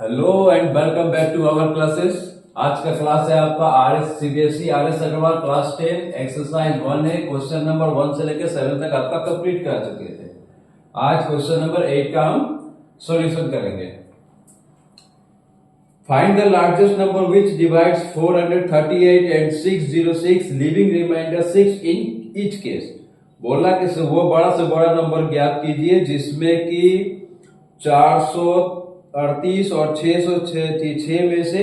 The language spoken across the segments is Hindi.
Hello and welcome back to our classes. आज का क्लास है आपका RS CBSE RS Agarwal class 10 exercise 1 है। क्वेश्चन नंबर 1 से लेकर 7 तक आपका कंप्लीट कर चुके थे। आज क्वेश्चन नंबर 8 का हम सॉल्यूशन करेंगे। Find the largest number which divides 438 and 606 leaving remainder 6 in each case. बोला कि वो बड़ा से बड़ा नंबर ज्ञात कीजिए जिसमें कि 438 और 606 में से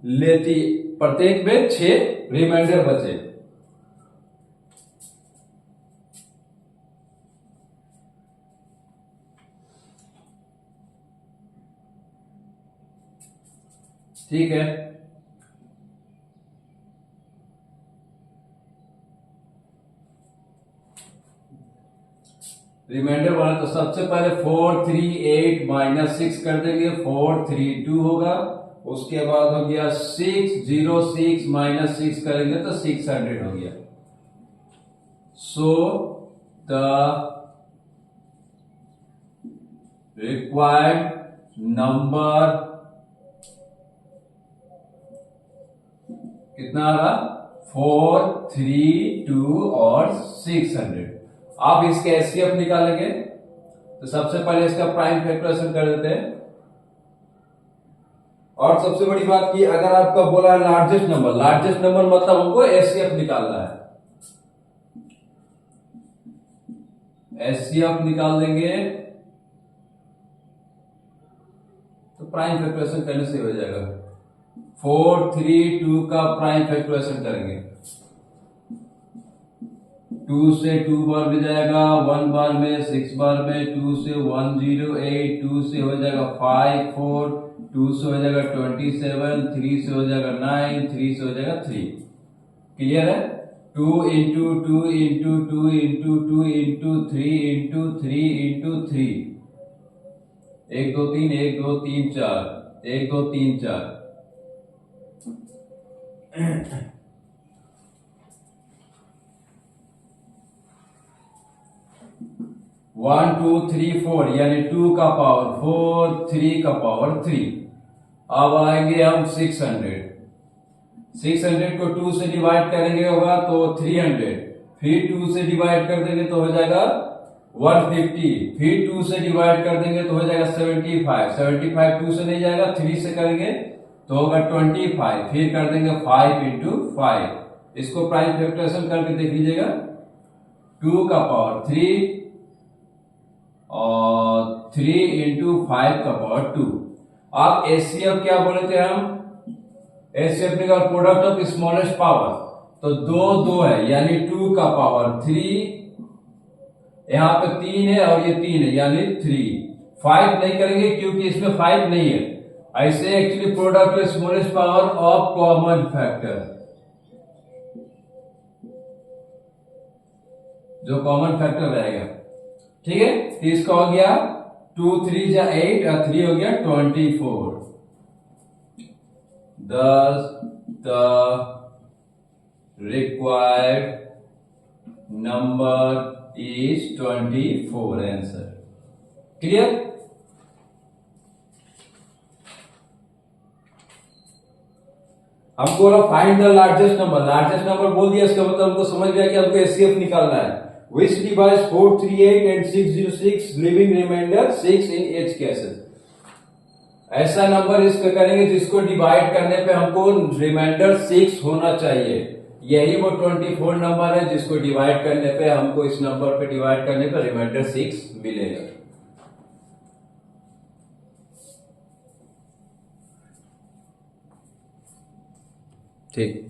लेती प्रत्येक में 6 रिमाइंडर बचे। ठीक है, रिमाइंडर वाला तो सबसे पहले 438 माइनस 6 कर देंगे, 432 होगा। उसके बाद हो गया 606 माइनस 6 करेंगे तो 600 हो गया। सो द रिक्वायर्ड नंबर कितना आ रहा? 432 और 600। आप इसके एचसीएफ निकालेंगे तो सबसे पहले इसका प्राइम फैक्टराइजेशन कर देते हैं। और सबसे बड़ी बात की अगर आपका बोला है लार्जेस्ट नंबर मतलब हमको एचसीएफ निकालना है। एचसीएफ निकाल देंगे तो प्राइम फैक्टराइजेशन करने से हो जाएगा। 432 का प्राइम फैक्टराइजेशन करेंगे, 2 से 2 बार में जाएगा, 1 बार में, 6 बार में, 2 से 108, 2 से हो जाएगा 54, 2 से हो जाएगा 27, 3 से हो जाएगा 9, 3 से हो जाएगा 3। क्लियर है? 2 into 2 into 2 into 2 into 3 into 3 into 3, 1 2 3 1 2 3 4, 1 2 3 4। 1 2 3 4 यानी 2 का पावर 4, 3 का पावर 3। अब आएंगे हम 600 को 2 से डिवाइड करेंगे होगा तो 300, फिर 2 से डिवाइड कर देंगे तो हो जाएगा 150, फिर 2 से डिवाइड कर देंगे तो हो जाएगा 75 2 से नहीं जाएगा, 3 से करेंगे तो होगा 25, फिर कर देंगे 5 इंटू 5। इसको प्राइम फैक्टराइजेशन करके देख लीजिएगा। 2 का पावर 3 और 3 इंटू 5 का पावर 2। अब एचसीएफ क्या बोले थे हम? एचसीएफ निकाल प्रोडक्ट ऑफ स्मॉलेस्ट पावर, तो 2 है यानी 2 का पावर 3, यहां पे 3 है और ये 3 है यानी 3। 5 नहीं करेंगे क्योंकि इसमें 5 नहीं है। ऐसे actually product of smallest power of common factor, जो कॉमन फैक्टर रहेगा। ठीक है, तो इसका हो गया 2 3 जा 8 और 3 हो गया 24। Thus the required number is 24 answer. Clear? हमको बोला फाइंड द लार्जेस्ट नंबर बोल दिया, इसका मतलब हमको समझ गया कि हमको एचसीएफ निकालना है। Which divides 438 and 606 leaving remainder 6 in each cases। ऐसा नंबर इसको करेंगे जिसको डिवाइड करने पे हमको रिमाइंडर 6 होना चाहिए। यही वो 24 नंबर है जिसको डिवाइड करने पे हमको इस नंबर पे डिवाइड करने पे रिमाइंडर 6 मिलेगा। ठीक,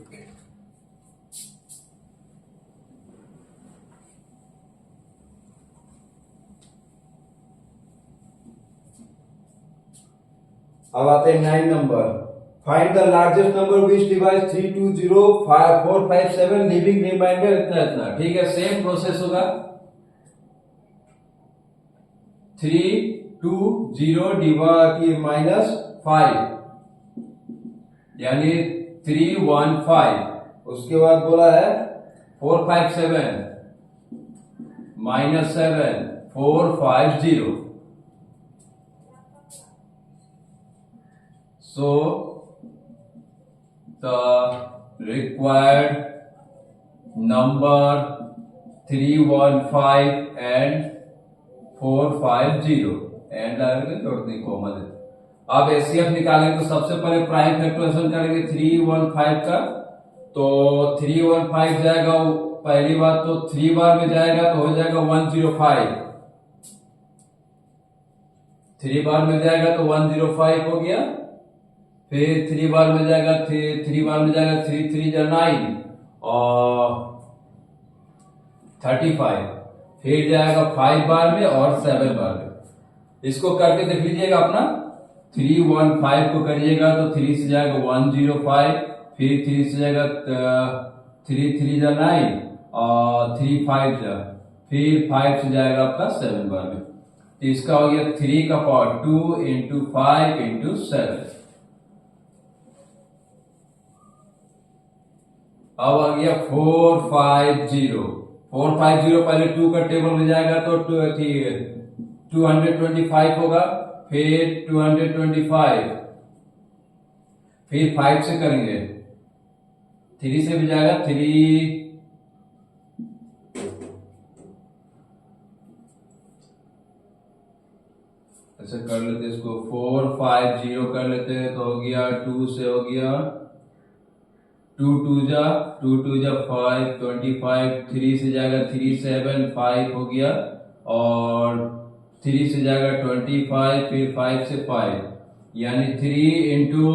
अब आते हैं 9 number. Find the largest number which divide 320457 leaving remainder इतना। ठीक है, सेम प्रोसेस होगा। 320 डिवाइड माइनस 5 यानी 315। उसके बाद बोला है 457 minus 7 450 So the required number 315 and 450 and जोड़ दें कॉमा देते। अब एचसीएफ निकालेंगे तो सबसे पहले प्राइम फैक्टराइजेशन करेंगे 315 का, तो 315 जाएगा, पहली बात तो 3 बार में जाएगा तो हो जाएगा 105, 3 बार में जाएगा तो 105 हो गया, फिर 3 बार में जाएगा 3 बार में जाएगा 3 3 जा 9 और 35, फिर जाएगा 5 बार में और 7 बार में। इसको करके देख लीजिएगा अपना, 315 को करिएगा तो 3 से जाएगा 105, फिर 3 से जाएगा 3 3 जा 9 और 3 5 जा, फिर 5 से जाएगा आपका 7 बार में। तो इसका हो गया 3 का पावर 2 इंटू 5 इंटू 7। अब आ गया 450, 450 पहले 2 का टेबल में जाएगा तो 225 होगा, फिर 225, फिर 5 से करेंगे, 3 से भी जाएगा 3, ऐसे कर लेते इसको 450 कर लेते हैं तो हो गया 2 से हो गया 2 2 जा 5 25, 3 से जाएगा 3 7 5 हो गया और 3 से जाएगा 25, फिर 5 से 5, यानी 3 into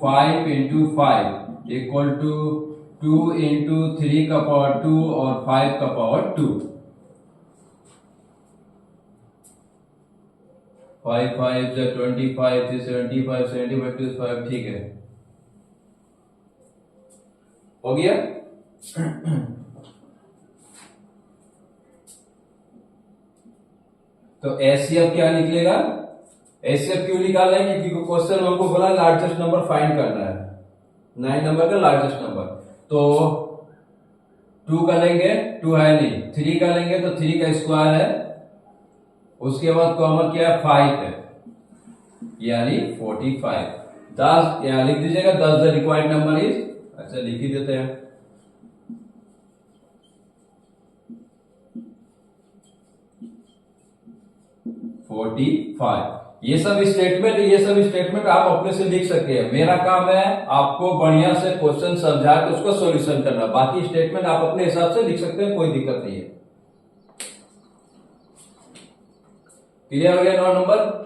5 into 5 equal to 2 into 3 का पावर 2 और 5 का पावर 2। 5 5 जा 25, 75 75 25, ठीक है, हो गया। तो एचसीएफ क्या निकलेगा, एचसीएफ क्यों निकालना है, क्योंकि क्वेश्चन हमको बोला लार्जेस्ट नंबर फाइंड करना है, 9 नंबर का लार्जेस्ट नंबर। तो 2 का लेंगे, 2 है नहीं, 3 का लेंगे तो 3 का स्क्वायर है, उसके बाद कॉमन क्या है 5 है, यानी 45। 10 यहाँ लिख दीजिएगा, 10 द रिक्वायर्ड नंबर इज, अच्छा लिख ही देते हैं, ये सब स्टेटमेंट आप अपने से लिख सकते हैं। मेरा काम है आपको बढ़िया से क्वेश्चन समझा के उसका सॉल्यूशन करना, बाकी स्टेटमेंट आप अपने हिसाब से लिख सकते हैं, कोई दिक्कत नहीं है। क्लियर हो गया 9 नंबर।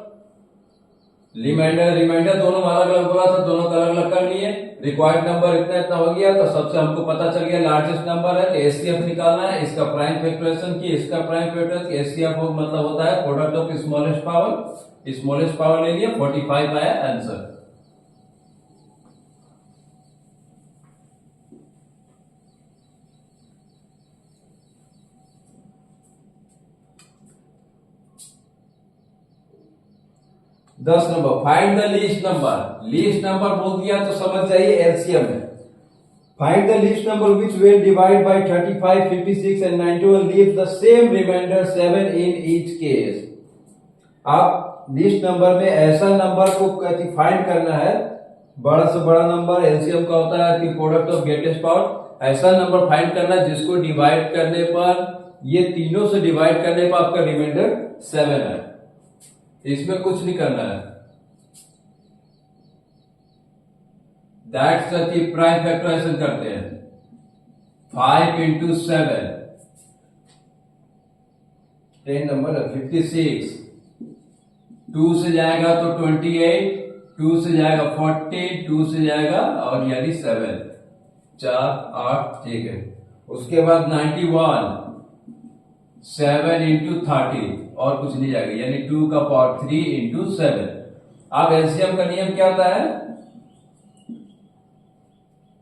रिमाइंडर दोनों अलग अलग बोला था, दोनों का अलग अलग कर लिए। रिक्वायर्ड नंबर इतना इतना हो गया तो सबसे हमको पता चल गया लार्जेस्ट नंबर है, तो एचसीएफ निकालना है, इसका प्राइम फैक्टराइजेशन की, इसका प्राइम फैक्टराइजेशन, एचसीएफ मतलब होता है प्रोडक्ट ऑफ स्मॉलेस्ट पावर ले लिया, 45 आया आंसर। दस number, find the least number. Least number बोल दिया तो समझ जाइए एलसीएम है। Find the least number which will divide by 35, 56 and 91 leave the same remainder 7 in each case. आप लीस्ट नंबर में ऐसा नंबर को फाइंड करना है, बड़ा से बड़ा नंबर एलसीएम का होता है कि प्रोडक्ट ऑफ ग्रेटेस्ट पावर, ऐसा नंबर फाइंड करना है जिसको डिवाइड करने पर, ये तीनों से डिवाइड करने पर आपका रिमाइंडर 7 है, इसमें कुछ नहीं करना है। दैट्स द प्राइम फैक्टराइजेशन करते हैं, 5 इंटू 7, 10 नंबर 56, 2 से जाएगा तो 28, 2 से जाएगा 40, 2 से जाएगा और यानी 7, 4 8, ठीक है। उसके बाद 91, 7 इंटू 30 और कुछ नहीं जाएगा, यानी 2 का पावर 3 इंटू 7। अब एलसीएम का नियम क्या होता है,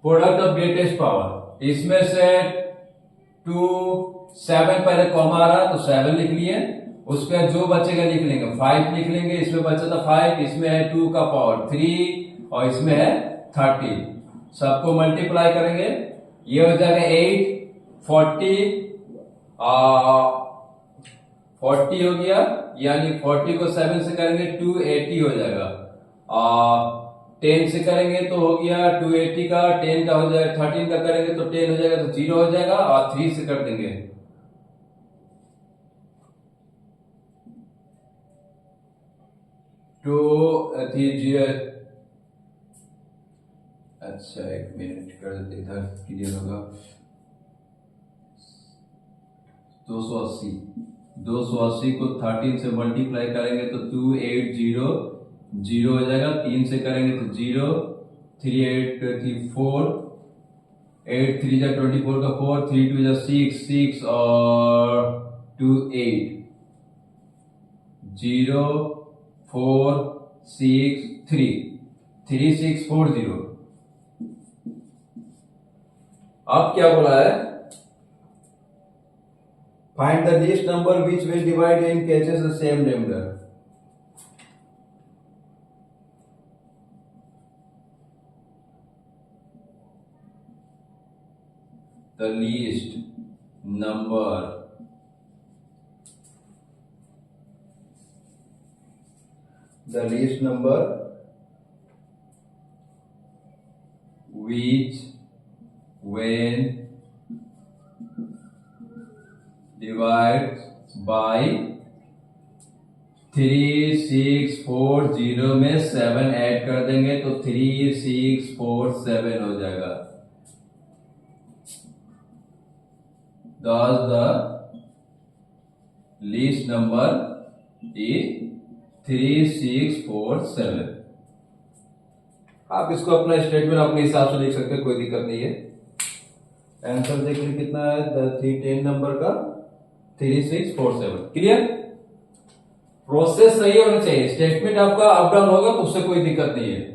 प्रोडक्ट ऑफ ग्रेटेस्ट पावर, इसमें से 2 7 पहले कॉमा आ रहा तो 7 लिख लिए, उसके बाद जो बचेगा लिख लेंगे, 5 लिख लेंगे, इसमें बचा था 5, इसमें है 2 का पावर 3 और इसमें है 30, सबको मल्टीप्लाई करेंगे, ये हो जाएगा 8, 40 हो गया, यानी 40 को 7 से करेंगे 280 हो जाएगा, 10 से करेंगे तो हो गया 280 का, 10 का हो जाएगा, 13 का करेंगे तो 10 हो जाएगा, तो 0 हो जाएगा, और 3 से कर देंगे तो अच्छा 1 मिनट कर देते, इधर क्लियर होगा। 280 280 को 13 से मल्टीप्लाई करेंगे तो 280 0 हो जाएगा, 3 से करेंगे तो 0, 3 8 3 4, 8 3 जा 24 का 4, 3 2 जा 6 6 और 2 8, 0 4 6 3 3 6 4 0। अब क्या बोला है, find the least number which will divide in cases the same number. The least number which when divided by 3 6 4 0 में 7 ऐड कर देंगे तो 3 6 4 7 हो जाएगा। Thus the least number is 3 6 4 7। आप इसको अपना स्टेटमेंट अपने हिसाब से लिख सकते हैं, कोई दिक्कत नहीं है। आंसर देख लीजिए कितना है, 310 नंबर का 3 6 4 7। क्लियर, प्रोसेस सही होना चाहिए, स्टेटमेंट आपका अप डाउन होगा तो उससे कोई दिक्कत नहीं है।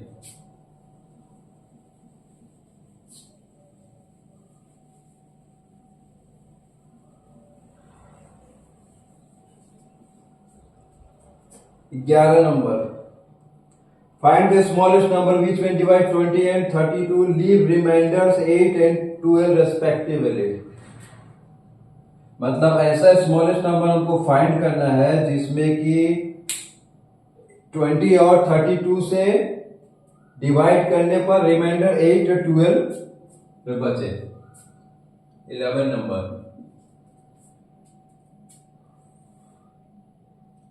ग्यारह number, find the smallest number which when divide 20 and 32 leave remainders 8 and 12 respectively। मतलब ऐसा स्मॉलेस्ट नंबर हमको फाइंड करना है जिसमें कि 20 और 32 से डिवाइड करने पर रिमाइंडर 8 और 12 बचे। 11 नंबर,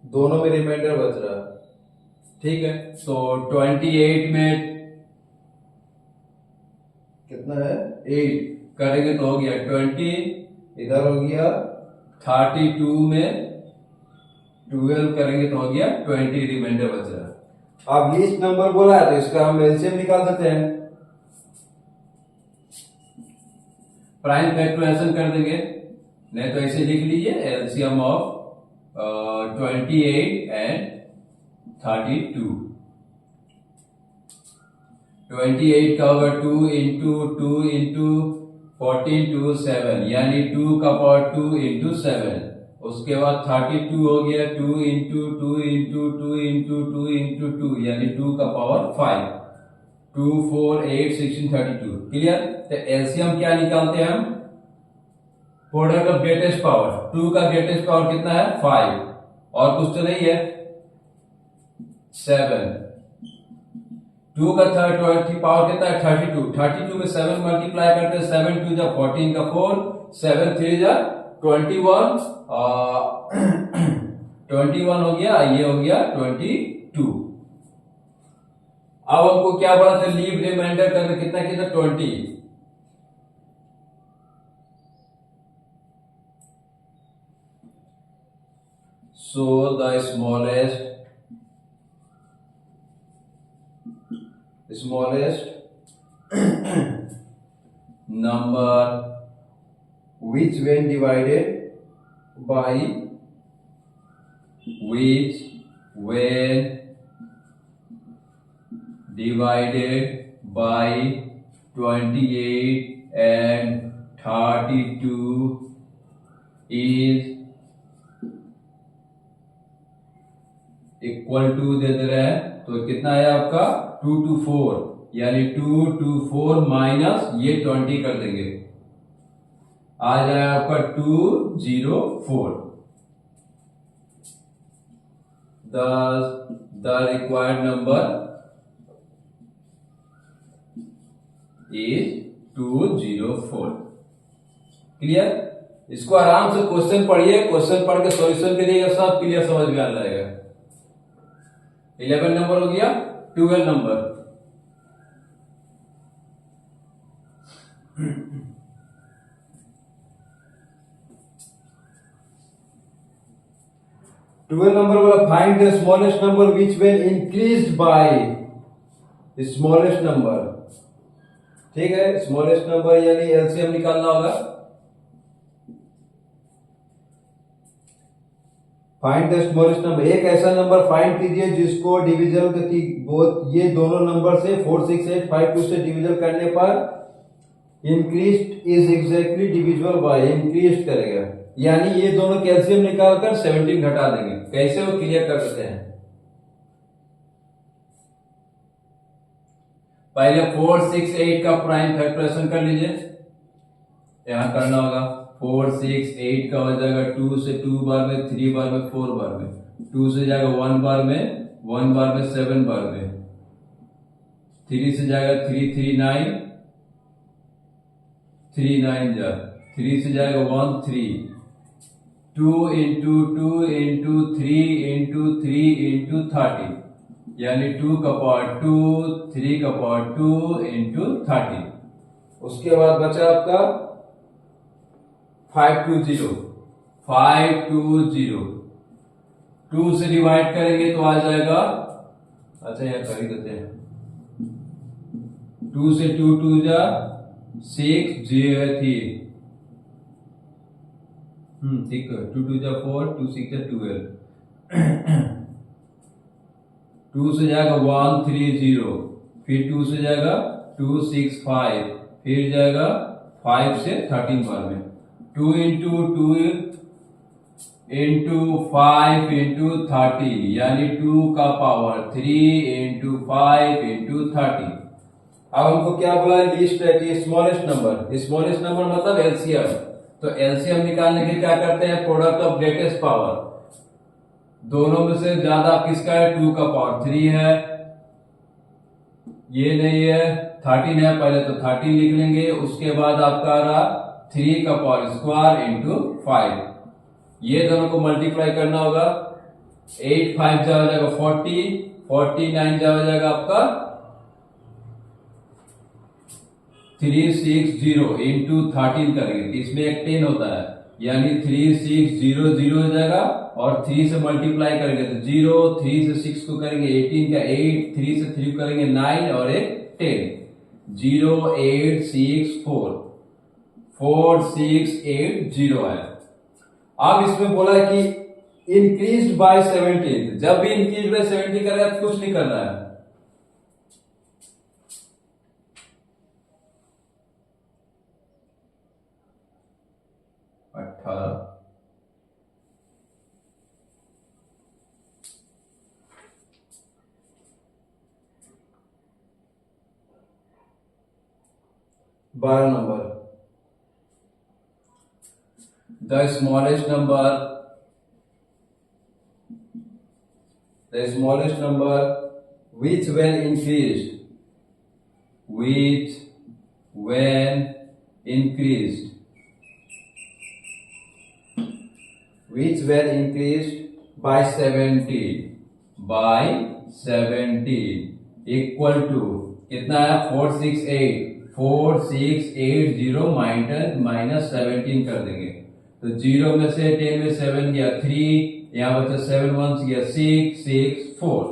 दोनों में रिमाइंडर बच रहा है, ठीक है। तो 28 में कितना है, 8 करेंगे तो हो गया 20, इधर हो गया 32 में 12 करेंगे तो हो गया 20, रिमाइंडर बच रहा है। अब लीस्ट नंबर बोला है तो इसका हम एलसीएम निकाल सकते हैं, प्राइम फैक्टराइजेशन कर देंगे, नहीं तो ऐसे लिख लीजिए एलसीएम ऑफ 28 and 32। 28 का होगा 2 इंटू 2 इंटू 14 टू 7, यानी 2 का पावर 2 इंटू 7। उसके बाद 32 हो गया 2 इंटू 2 इंटू 2 इंटू 2 इंटू 2, यानी 2 का पावर 5। 2 4 8 16 32। क्लियर, तो एलसीएम क्या निकालते हैं हम, प्रोडक्ट ऑफ ग्रेटेस्ट पावर। 2 का ग्रेटेस्ट पावर कितना है, 5, और कुछ तो नहीं है, 7। 2 का थर्ड पावर कितना है, 32। 32 में 7 मल्टीप्लाई करते हैं, 7 2 जा 14 का 4, 7 3 जा 21, 21 हो गया, ये हो गया 22। अब हमको क्या बोला था, लीव रिमाइंडर करना, कितना कितना 20। So the smallest number which when divided by 28 and 32 is equal to दे रहे हैं, तो कितना है आपका 2 to 4, यानी 2 to 4 माइनस ये 20 कर देंगे, आ जाएगा आपका 204। The required number is 204। Clear? इसको आराम से क्वेश्चन पढ़िए, क्वेश्चन पढ़ के सॉल्यूशन करिएगा, सब क्लियर समझ में आ जाएगा। 11 नंबर हो गया। 12 नंबर, बोला find the smallest number which when increased by smallest number. ठीक है, स्मॉलेस्ट नंबर यानी एलसीएम निकालना होगा। फाइंड द स्मॉलेस्ट नंबर, एक ऐसा नंबर फाइंड कीजिए जिसको डिविजन ये दोनों नंबर से 4, 6, 8, 5, 2 से डिविजन करने पर increased is exactly divisible by, increase करेगा, यानी ये दोनों कैल्शियम निकालकर 17 घटा देंगे। कैसे वो क्लियर कर सकते हैं? पहले 4, 6, 8 का प्राइम फैक्टराइजेशन कर लीजिए। यहां करना होगा 4, 6, 8 का हो जाएगा 2 से 2 बार में, 3 बार में, 4 बार में, 2 से जाएगा 1 बार में, 1 बार में, 7 बार में, 3 से जाएगा 3, 3, 9, 3, 9 जा, 3 से जाएगा 1, 3, 2 इंटू 2 इंटू 3 इंटू 3 इंटू 30, यानी 2 का पावर 2, 3 का पावर 2 इंटू 30। उसके बाद बचा आपका 520, 520, 2 से डिवाइड करेंगे तो आ जाएगा, अच्छा यार कर ही देते हैं, 2 से 2, 2 जा 6, 0 3, ठीक है, 2, 2 जा 4, 2, 6 जा 12, 2 से जाएगा 1, 3, 0, फिर 2 से जाएगा 2, 6, 5, फिर जाएगा 5 से 13 बार में, 2 इंटू 2 इंटू 5 इंटू 30, यानी 2 का पावर 3 इंटू 5 इंटू 30। अब हमको क्या बोला है? लीस्ट है, स्मॉलेस्ट नंबर। स्मॉलेस्ट नंबर मतलब एलसीएम। तो एलसीएम निकालने के लिए क्या करते हैं? प्रोडक्ट ऑफ ग्रेटेस्ट पावर, दोनों में से ज्यादा किसका है? 2 का पावर 3 है, ये नहीं है, 13 है, पहले तो 13 लिख लेंगे, उसके बाद आपका रहा 3 का पावर स्क्वायर इंटू 5, ये दोनों को मल्टीप्लाई करना होगा। 8, 5 जा हो जाएगा 40, 49 जा हो जाएगा आपका 360 इंटू 13 करेंगे, इसमें एक 10 होता है, यानी 3600 हो जाएगा, और 3 से मल्टीप्लाई करेंगे तो 0, 3 से 6 को करेंगे 18 का 8, 3 से 3 करेंगे 9 और एक 10, 0, 8, 6, 4, 4, 6, 8, 0 है। अब इसमें बोला कि इंक्रीज बाय 17, जब भी इंक्रीज बाय 70 कर रहा है कुछ नहीं करना है, बारह number, the smallest number which when increased by 70 equal to कितना है? 4680 माइनस 17 कर देंगे, तो 0 में से 10 में 7 गया 3, यहां बचा 7 1 गया 6, 6, 4,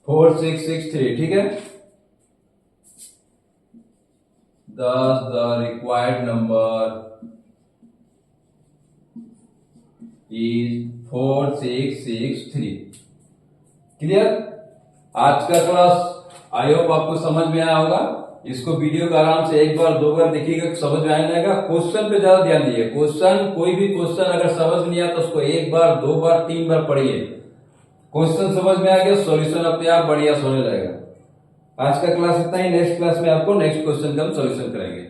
4, 6, 6, 3, ठीक है। Thus the required number is 4663। Clear? आज का क्लास आई होप आपको समझ में आया होगा। इसको वीडियो को आराम से एक बार 2 बार देखिएगा, समझ में आने लगेगा। क्वेश्चन पे ज्यादा ध्यान दीजिए, कोई भी क्वेश्चन अगर समझ नहीं आया तो उसको 1 बार 2 बार 3 बार पढ़िए, क्वेश्चन समझ में आ गया, सॉल्यूशन अपने आप बढ़िया होने लगेगा। आज का क्लास इतना ही, नेक्स्ट क्लास में आपको नेक्स्ट क्वेश्चन का हम सॉल्यूशन करेंगे।